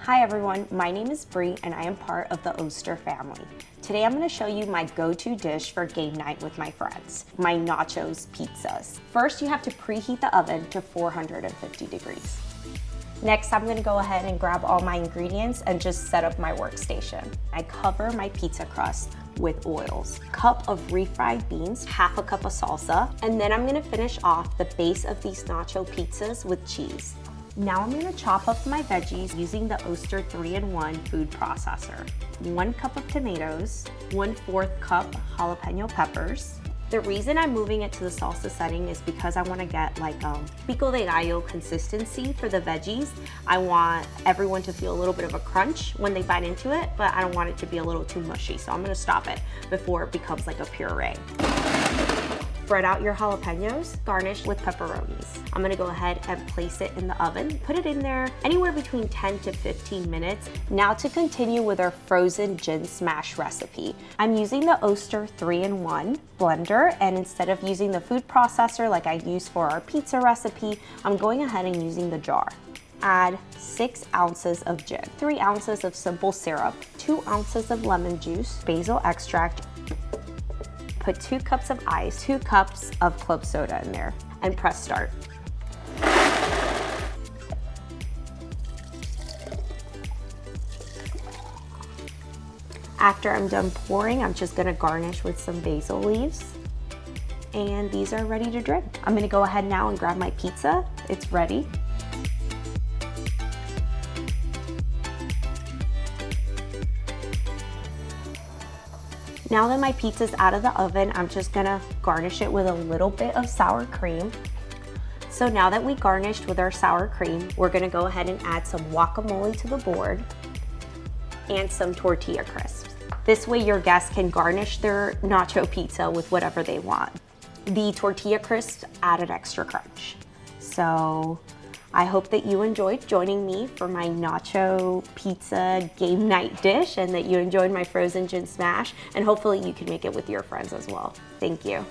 Hi everyone, my name is Bri and I am part of the Oster family. Today I'm going to show you my go-to dish for game night with my friends, my Nacho Pizzas. First you have to preheat the oven to 450 degrees. Next I'm going to go ahead and grab all my ingredients and just set up my workstation. I cover my pizza crust with oils, cup of refried beans, half a cup of salsa, and then I'm going to finish off the base of these Nacho Pizzas with cheese. Now I'm going to chop up my veggies using the Oster 3-in-1 food processor. 1 cup of tomatoes, 1/4 cup jalapeno peppers. The reason I'm moving it to the salsa setting is because I want to get like pico de gallo consistency for the veggies. I want everyone to feel a little bit of a crunch when they bite into it, but I don't want it to be a little too mushy, so I'm going to stop it before it becomes like a puree. Spread out your jalapenos, garnish with pepperonis. I'm gonna go ahead and place it in the oven. Put it in there anywhere between 10 to 15 minutes. Now to continue with our frozen gin smash recipe. I'm using the Oster 3-in-1 blender, and instead of using the food processor like I used for our pizza recipe, I'm going ahead and using the jar. Add 6 ounces of gin, 3 ounces of simple syrup, 2 ounces of lemon juice, basil extract. Put 2 cups of ice, 2 cups of club soda in there, and press start. After I'm done pouring, I'm just gonna garnish with some basil leaves. And these are ready to drink. I'm gonna go ahead now and grab my pizza. It's ready. Now that my pizza's out of the oven, I'm just gonna garnish it with a little bit of sour cream. So now that we garnished with our sour cream, we're gonna go ahead and add some guacamole to the board and some tortilla crisps. This way your guests can garnish their nacho pizza with whatever they want. The tortilla crisps add an extra crunch. So I hope that you enjoyed joining me for my Nacho Pizza game night dish and that you enjoyed my frozen gin smash, and hopefully you can make it with your friends as well. Thank you.